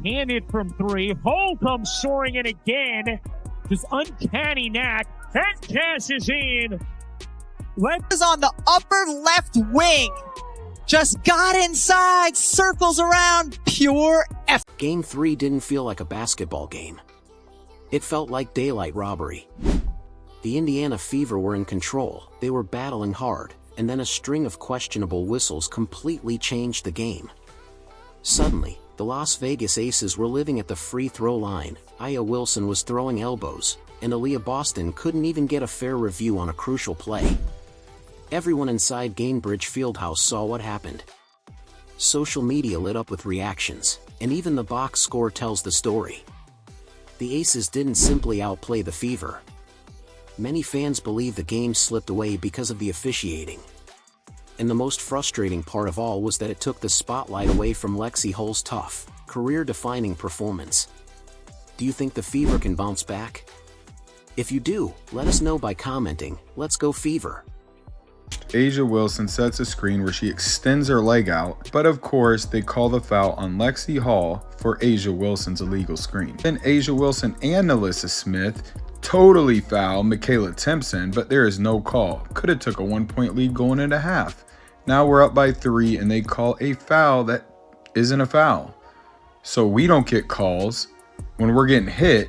Left-handed from three. Hole comes soaring in again. Just uncanny knack. And cashes in. Is on the upper left wing. Just got inside, circles around, pure F. Game 3 didn't feel like a basketball game. It felt like daylight robbery. The Indiana Fever were in control, they were battling hard, and then a string of questionable whistles completely changed the game. Suddenly, the Las Vegas Aces were living at the free throw line, Aya Wilson was throwing elbows, and Aaliyah Boston couldn't even get a fair review on a crucial play. Everyone inside Gainbridge Fieldhouse saw what happened. Social media lit up with reactions, and even the box score tells the story. The Aces didn't simply outplay the Fever. Many fans believe the game slipped away because of the officiating. And the most frustrating part of all was that it took the spotlight away from Lexie Hull's tough, career-defining performance. Do you think the Fever can bounce back? If you do, let us know by commenting. Let's go Fever! A'ja Wilson sets a screen where she extends her leg out, but of course they call the foul on Lexie Hull for A'ja Wilson's illegal screen. Then A'ja Wilson and Alyssa Smith totally foul Michaela Timpson, but there is no call. Could have took a 1-point lead going into half. Now we're up by 3 and they call a foul that isn't a foul. So we don't get calls when we're getting hit,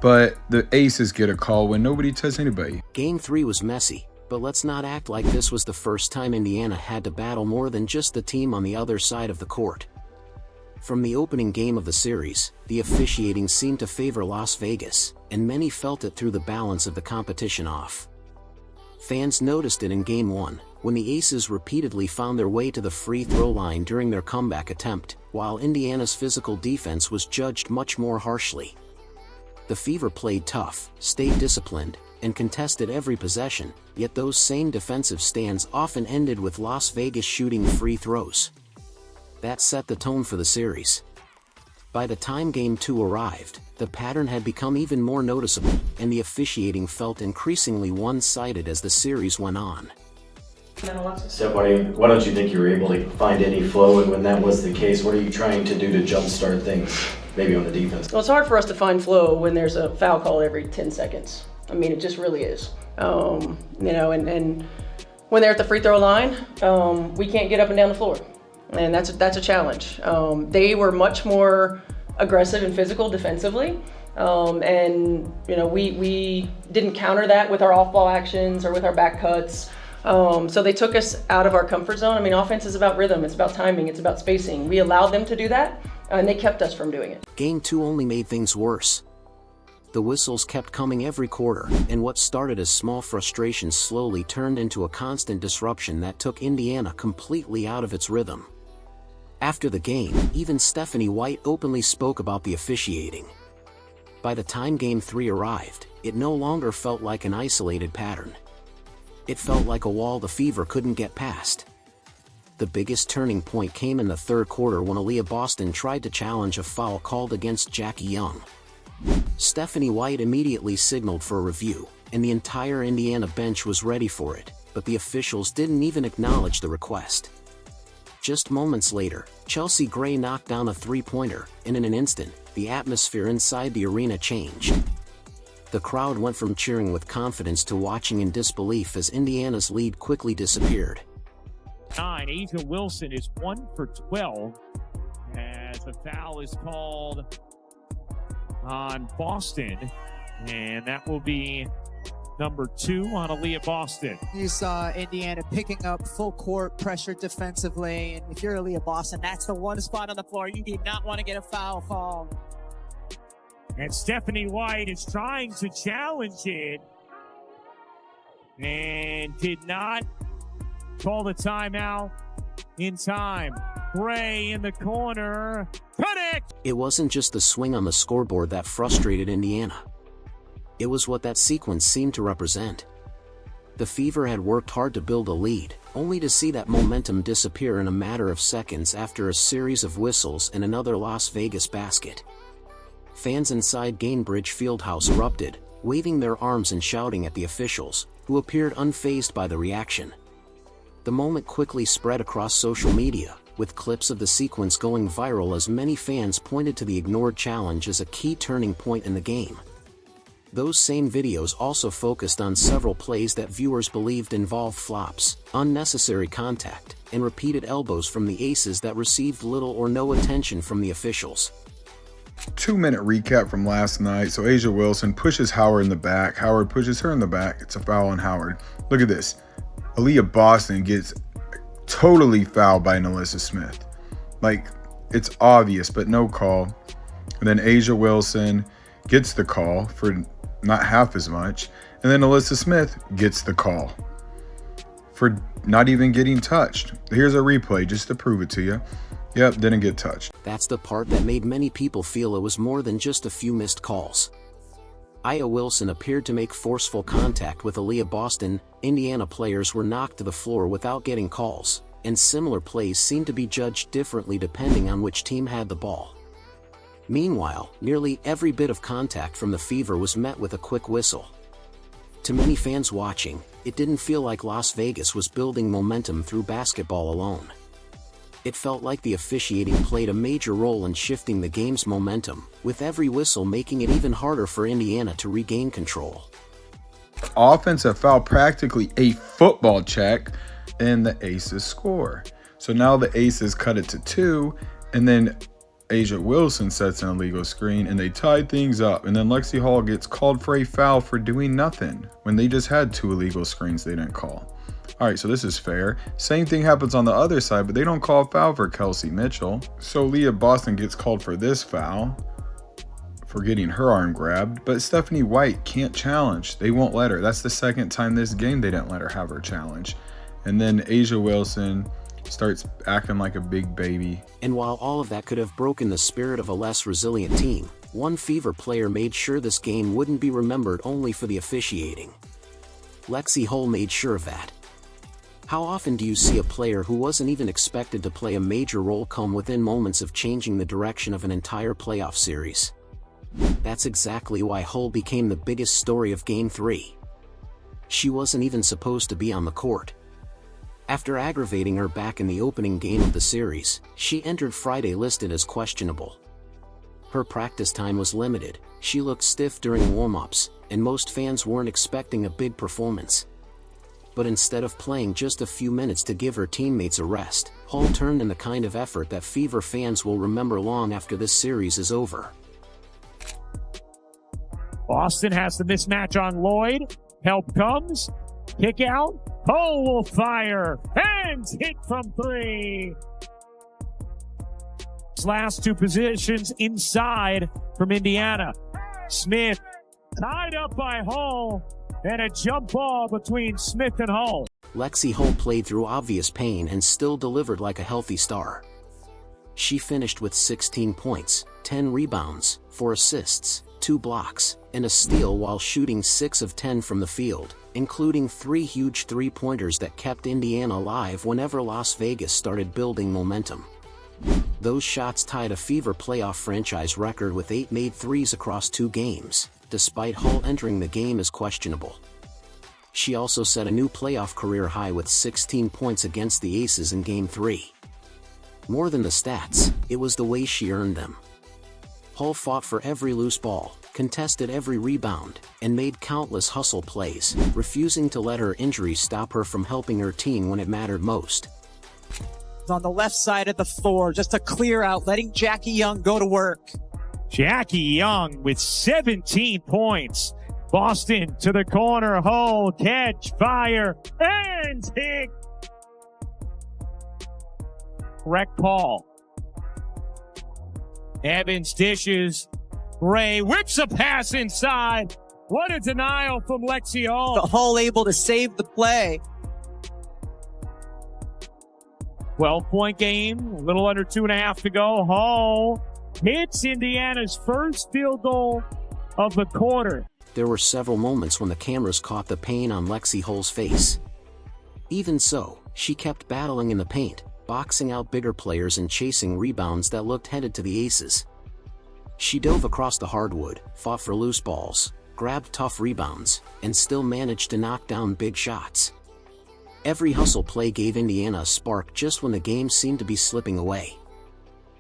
but the Aces get a call when nobody touched anybody. Game 3 was messy. But let's not act like this was the first time Indiana had to battle more than just the team on the other side of the court. From the opening game of the series, the officiating seemed to favor Las Vegas, and many felt it threw the balance of the competition off. Fans noticed it in Game 1, when the Aces repeatedly found their way to the free throw line during their comeback attempt, while Indiana's physical defense was judged much more harshly. The Fever played tough, stayed disciplined, and contested every possession, yet those same defensive stands often ended with Las Vegas shooting free throws. That set the tone for the series. By the time Game 2 arrived, the pattern had become even more noticeable, and the officiating felt increasingly one-sided as the series went on. Steph, why don't you think you were able to find any flow, and when that was the case, what are you trying to do to jumpstart things, maybe on the defense? Well, it's hard for us to find flow when there's a foul call every 10 seconds. I mean, it just really is. And when they're at the free throw line, we can't get up and down the floor. And that's a challenge. They were much more aggressive and physical defensively. We didn't counter that with our off-ball actions or with our back cuts. So they took us out of our comfort zone. I mean, offense is about rhythm, it's about timing, it's about spacing. We allowed them to do that, and they kept us from doing it. Game 2 only made things worse. The whistles kept coming every quarter, and what started as small frustrations slowly turned into a constant disruption that took Indiana completely out of its rhythm. After the game, even Stephanie White openly spoke about the officiating. By the time Game 3 arrived, it no longer felt like an isolated pattern. It felt like a wall the Fever couldn't get past. The biggest turning point came in the third quarter when Aaliyah Boston tried to challenge a foul called against Jackie Young. Stephanie White immediately signaled for a review, and the entire Indiana bench was ready for it, but the officials didn't even acknowledge the request. Just moments later, Chelsea Gray knocked down a three-pointer, and in an instant, the atmosphere inside the arena changed. The crowd went from cheering with confidence to watching in disbelief as Indiana's lead quickly disappeared. A'ja Wilson is 1 for 12 as the foul is called on Boston, and that will be number 2 on Aaliyah Boston. You saw Indiana picking up full court pressure defensively, and if you're Aaliyah Boston, that's the one spot on the floor you do not want to get a foul called. And Stephanie White is trying to challenge it and did not call the timeout in time. Gray in the corner. Connect! It wasn't just the swing on the scoreboard that frustrated Indiana. It was what that sequence seemed to represent. The Fever had worked hard to build a lead, only to see that momentum disappear in a matter of seconds after a series of whistles and another Las Vegas basket. Fans inside Gainbridge Fieldhouse erupted, waving their arms and shouting at the officials, who appeared unfazed by the reaction. The moment quickly spread across social media, with clips of the sequence going viral as many fans pointed to the ignored challenge as a key turning point in the game. Those same videos also focused on several plays that viewers believed involved flops, unnecessary contact, and repeated elbows from the aces that received little or no attention from the officials. 2-minute recap from last night. So A'ja Wilson pushes Howard in the back. Howard pushes her in the back. It's a foul on Howard. Look at this. Aaliyah Boston gets totally fouled by Nalissa Smith. Like, it's obvious, but no call. And then A'ja Wilson gets the call for not half as much. And then Nalissa Smith gets the call for not even getting touched. Here's a replay just to prove it to you. Yep, didn't get touched. That's the part that made many people feel it was more than just a few missed calls. A'ja Wilson appeared to make forceful contact with Aaliyah Boston. Indiana players were knocked to the floor without getting calls, and similar plays seemed to be judged differently depending on which team had the ball. Meanwhile, nearly every bit of contact from the Fever was met with a quick whistle. To many fans watching, it didn't feel like Las Vegas was building momentum through basketball alone. It felt like the officiating played a major role in shifting the game's momentum, with every whistle making it even harder for Indiana to regain control. Offensive foul, practically a football check, and the Aces score. So now the Aces cut it to 2, and then A'ja Wilson sets an illegal screen, and they tied things up. And then Lexie Hall gets called for a foul for doing nothing when they just had 2 illegal screens they didn't call. All right, so this is fair. Same thing happens on the other side, but they don't call a foul for Kelsey Mitchell. So Aaliyah Boston gets called for this foul for getting her arm grabbed, but Stephanie White can't challenge. They won't let her. That's the second time this game they didn't let her have her challenge. And then A'ja Wilson starts acting like a big baby. And while all of that could have broken the spirit of a less resilient team, one Fever player made sure this game wouldn't be remembered only for the officiating. Lexie Hall made sure of that. How often do you see a player who wasn't even expected to play a major role come within moments of changing the direction of an entire playoff series? That's exactly why Hull became the biggest story of Game 3. She wasn't even supposed to be on the court. After aggravating her back in the opening game of the series, she entered Friday listed as questionable. Her practice time was limited, she looked stiff during warm-ups, and most fans weren't expecting a big performance. But instead of playing just a few minutes to give her teammates a rest, Hull turned in the kind of effort that Fever fans will remember long after this series is over. Boston has the mismatch on Lloyd. Help comes. Kick out. Hull will fire. And hit from 3. Last 2 positions inside from Indiana. Smith tied up by Hull. And a jump ball between Smith and Hull. Lexie Hall played through obvious pain and still delivered like a healthy star. She finished with 16 points, 10 rebounds, 4 assists, 2 blocks, and a steal while shooting 6 of 10 from the field, including 3 huge three-pointers that kept Indiana alive whenever Las Vegas started building momentum. Those shots tied a Fever playoff franchise record with 8 made threes across 2 games, despite Hull entering the game as questionable. She also set a new playoff career high with 16 points against the Aces in Game 3. More than the stats, it was the way she earned them. Hull fought for every loose ball, contested every rebound, and made countless hustle plays, refusing to let her injuries stop her from helping her team when it mattered most. On the left side of the floor, just a clear out, letting Jackie Young go to work. Jackie Young with 17 points. Boston to the corner. Hull catch, fire, and hit. Correct call. Evans dishes. Ray whips a pass inside. What a denial from Lexie Hall. The Hull able to save the play. 12-point game, a little under 2.5 to go. Hull hits Indiana's first field goal of the quarter. There were several moments when the cameras caught the pain on Lexie Hull's face. Even so, she kept battling in the paint, boxing out bigger players and chasing rebounds that looked headed to the Aces. She dove across the hardwood, fought for loose balls, grabbed tough rebounds, and still managed to knock down big shots. Every hustle play gave Indiana a spark just when the game seemed to be slipping away.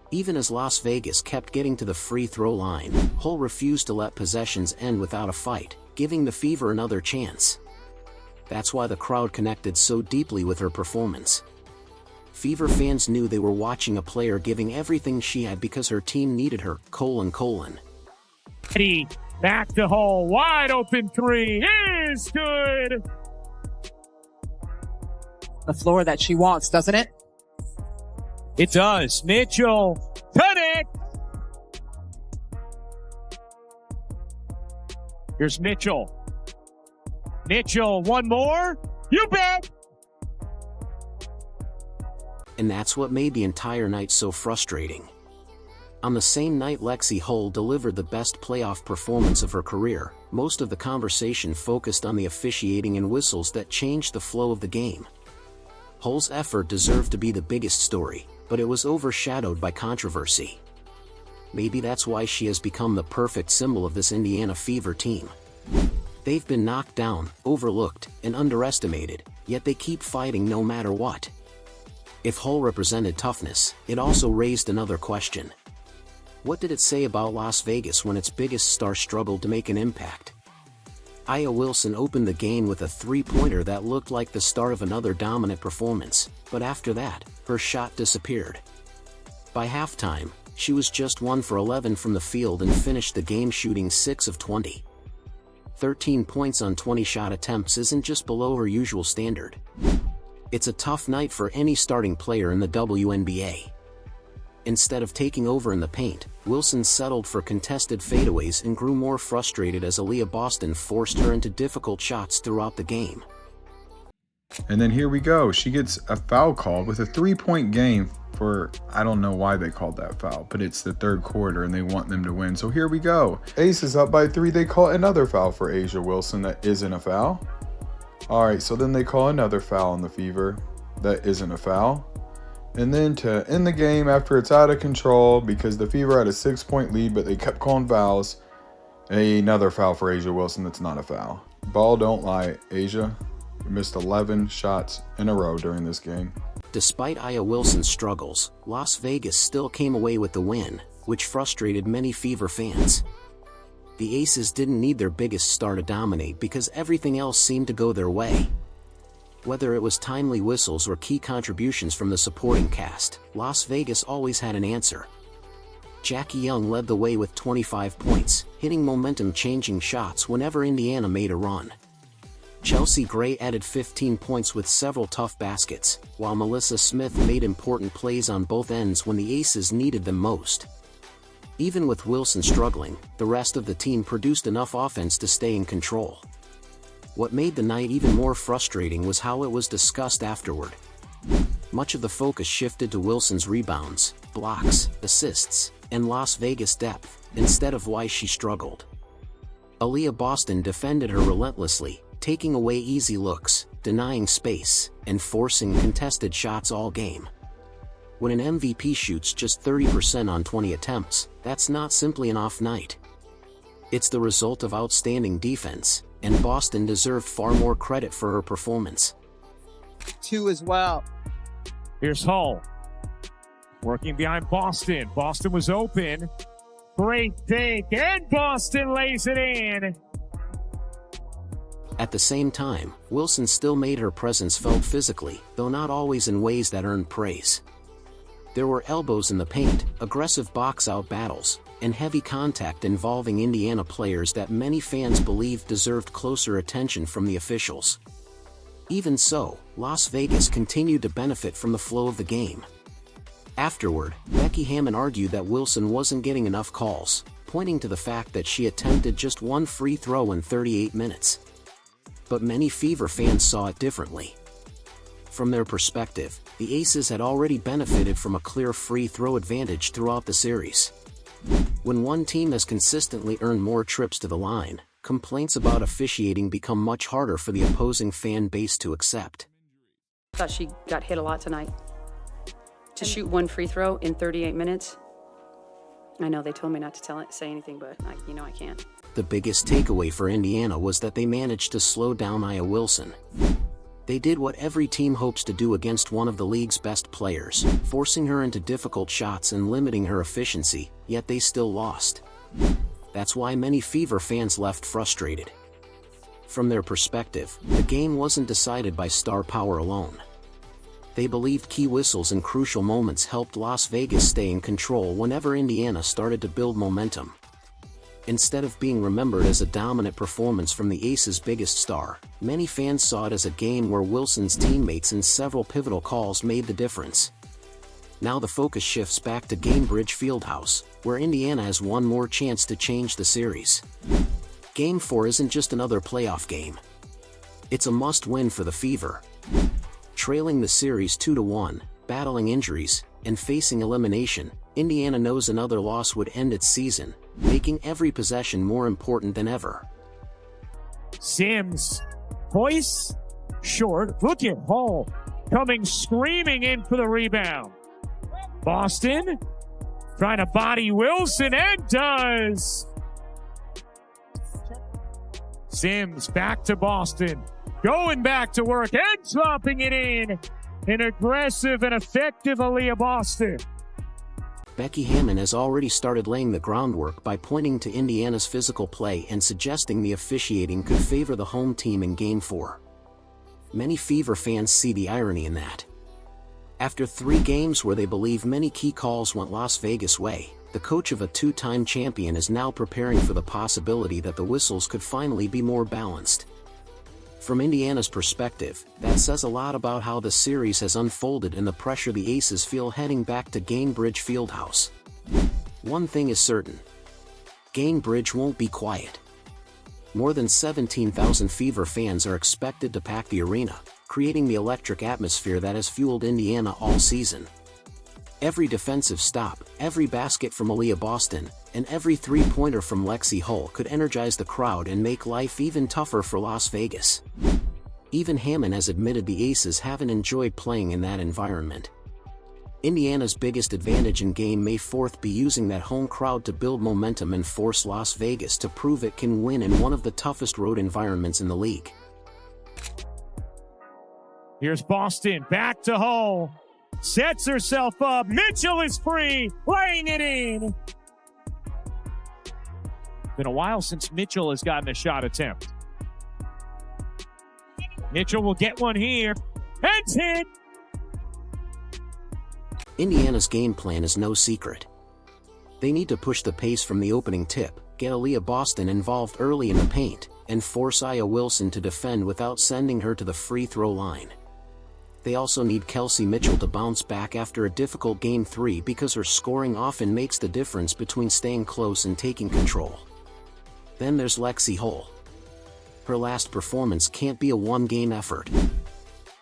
Even as Las Vegas kept getting to the free throw line, Hull refused to let possessions end without a fight, giving the Fever another chance. That's why the crowd connected so deeply with her performance. Fever fans knew they were watching a player giving everything she had because her team needed her, : Back to Hull, wide open three is good. The floor that she wants, doesn't it? It does. Mitchell, connect. Here's Mitchell. Mitchell, one more. You bet. And that's what made the entire night so frustrating. On the same night Lexie Hull delivered the best playoff performance of her career, most of the conversation focused on the officiating and whistles that changed the flow of the game. Hull's effort deserved to be the biggest story, but it was overshadowed by controversy. Maybe that's why she has become the perfect symbol of this Indiana Fever team. They've been knocked down, overlooked, and underestimated, yet they keep fighting no matter what. If Hull represented toughness, it also raised another question. What did it say about Las Vegas when its biggest star struggled to make an impact? Aya Wilson opened the game with a three-pointer that looked like the start of another dominant performance, but after that, her shot disappeared. By halftime, she was just 1 for 11 from the field and finished the game shooting 6 of 20. 13 points on 20 shot attempts isn't just below her usual standard. It's a tough night for any starting player in the WNBA. Instead of taking over in the paint, Wilson settled for contested fadeaways and grew more frustrated as Aaliyah Boston forced her into difficult shots throughout the game. And then here we go. She gets a foul call with a 3-point game for, I don't know why they called that foul, but it's the third quarter and they want them to win. So here we go. Ace is up by 3. They call another foul for A'ja Wilson that isn't a foul. All right, so then they call another foul on the Fever that isn't a foul. And then to end the game after it's out of control because the Fever had a 6-point lead, but they kept calling fouls, another foul for A'ja Wilson that's not a foul. Ball don't lie, A'ja. You missed 11 shots in a row during this game. Despite Aya Wilson's struggles, Las Vegas still came away with the win, which frustrated many Fever fans. The Aces didn't need their biggest star to dominate because everything else seemed to go their way. Whether it was timely whistles or key contributions from the supporting cast, Las Vegas always had an answer. Jackie Young led the way with 25 points, hitting momentum-changing shots whenever Indiana made a run. Chelsea Gray added 15 points with several tough baskets, while Melissa Smith made important plays on both ends when the Aces needed them most. Even with Wilson struggling, the rest of the team produced enough offense to stay in control. What made the night even more frustrating was how it was discussed afterward. Much of the focus shifted to Wilson's rebounds, blocks, assists, and Las Vegas depth, instead of why she struggled. Aaliyah Boston defended her relentlessly, taking away easy looks, denying space, and forcing contested shots all game. When an MVP shoots just 30% on 20 attempts, that's not simply an off night. It's the result of outstanding defense, and Boston deserved far more credit for her performance. 2 as well. Here's Hull. Working behind Boston. Boston was open. Great take, and Boston lays it in. At the same time, Wilson still made her presence felt physically, though not always in ways that earned praise. There were elbows in the paint, aggressive box-out battles, and heavy contact involving Indiana players that many fans believed deserved closer attention from the officials. Even so, Las Vegas continued to benefit from the flow of the game. Afterward, Becky Hammon argued that Wilson wasn't getting enough calls, pointing to the fact that she attempted just 1 free throw in 38 minutes. But many Fever fans saw it differently. From their perspective, the Aces had already benefited from a clear free throw advantage throughout the series. When one team has consistently earned more trips to the line, complaints about officiating become much harder for the opposing fan base to accept. I thought she got hit a lot tonight. To shoot 1 free throw in 38 minutes. I know they told me not to say anything, but I can't. The biggest takeaway for Indiana was that they managed to slow down Aya Wilson. They did what every team hopes to do against one of the league's best players, forcing her into difficult shots and limiting her efficiency, yet they still lost. That's why many Fever fans left frustrated. From their perspective, the game wasn't decided by star power alone. They believed key whistles in crucial moments helped Las Vegas stay in control whenever Indiana started to build momentum. Instead of being remembered as a dominant performance from the Aces' biggest star, many fans saw it as a game where Wilson's teammates and several pivotal calls made the difference. Now the focus shifts back to Gainbridge Fieldhouse, where Indiana has one more chance to change the series. Game 4 isn't just another playoff game. It's a must-win for the Fever. Trailing the series 2-1, battling injuries, and facing elimination, Indiana knows another loss would end its season, making every possession more important than ever. Sims hoists short. Look at Hall coming screaming in for the rebound. Boston trying to body Wilson and does. Sims back to Boston, going back to work and dropping it in. An aggressive and effective Aaliyah Boston. Becky Hammon has already started laying the groundwork by pointing to Indiana's physical play and suggesting the officiating could favor the home team in Game 4. Many Fever fans see the irony in that. After 3 games where they believe many key calls went Las Vegas' way, the coach of a 2-time champion is now preparing for the possibility that the whistles could finally be more balanced. From Indiana's perspective, that says a lot about how the series has unfolded and the pressure the Aces feel heading back to Gainbridge Fieldhouse. One thing is certain: Gainbridge won't be quiet. More than 17,000 Fever fans are expected to pack the arena, creating the electric atmosphere that has fueled Indiana all season. Every defensive stop, every basket from Aaliyah Boston, and every three-pointer from Lexie Hull could energize the crowd and make life even tougher for Las Vegas. Even Hammon has admitted the Aces haven't enjoyed playing in that environment. Indiana's biggest advantage in Game May 4th be using that home crowd to build momentum and force Las Vegas to prove it can win in one of the toughest road environments in the league. Here's Boston, back to Hull. Sets herself up. Mitchell is free, laying it in. Been a while since Mitchell has gotten a shot attempt. Mitchell will get one here. And hit. Indiana's game plan is no secret. They need to push the pace from the opening tip, get Aaliyah Boston involved early in the paint, and force Aya Wilson to defend without sending her to the free throw line. They also need Kelsey Mitchell to bounce back after a difficult Game 3 because her scoring often makes the difference between staying close and taking control. Then there's Lexie Hull. Her last performance can't be a one-game effort.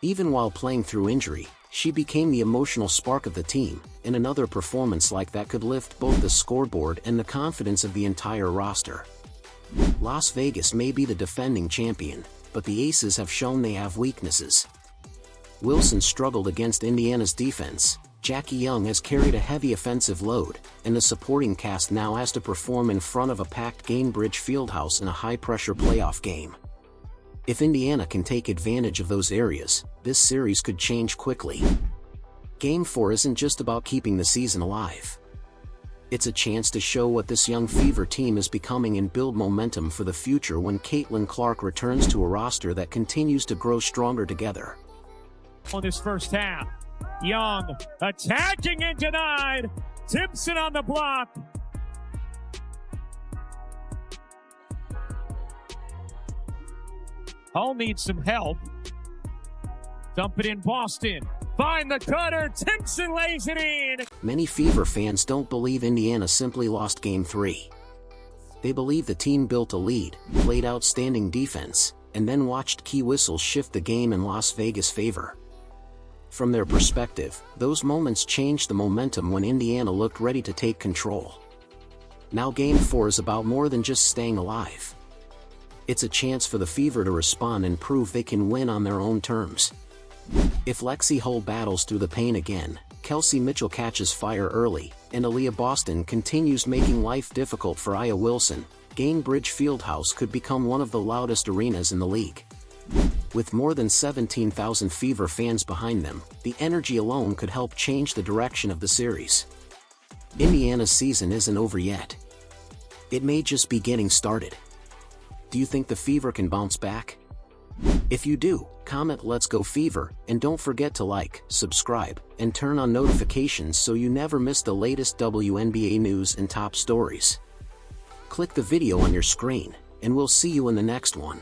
Even while playing through injury, she became the emotional spark of the team, and another performance like that could lift both the scoreboard and the confidence of the entire roster. Las Vegas may be the defending champion, but the Aces have shown they have weaknesses. Wilson struggled against Indiana's defense, Jackie Young has carried a heavy offensive load, and the supporting cast now has to perform in front of a packed Gainbridge Fieldhouse in a high-pressure playoff game. If Indiana can take advantage of those areas, this series could change quickly. Game 4 isn't just about keeping the season alive. It's a chance to show what this young Fever team is becoming and build momentum for the future when Caitlin Clark returns to a roster that continues to grow stronger together. On this first half, Young attacking and denied. Timpson on the block. Hull needs some help. Dump it in Boston. Find the cutter. Timpson lays it in. Many Fever fans don't believe Indiana simply lost Game 3. They believe the team built a lead, played outstanding defense, and then watched key whistles shift the game in Las Vegas' favor. From their perspective, those moments changed the momentum when Indiana looked ready to take control. Now Game 4 is about more than just staying alive. It's a chance for the Fever to respond and prove they can win on their own terms. If Lexie Hull battles through the pain again, Kelsey Mitchell catches fire early, and Aaliyah Boston continues making life difficult for Aya Wilson, Gainbridge Fieldhouse could become one of the loudest arenas in the league. With more than 17,000 Fever fans behind them, the energy alone could help change the direction of the series. Indiana's season isn't over yet. It may just be getting started. Do you think the Fever can bounce back? If you do, comment "Let's Go Fever," and don't forget to like, subscribe, and turn on notifications so you never miss the latest WNBA news and top stories. Click the video on your screen, and we'll see you in the next one.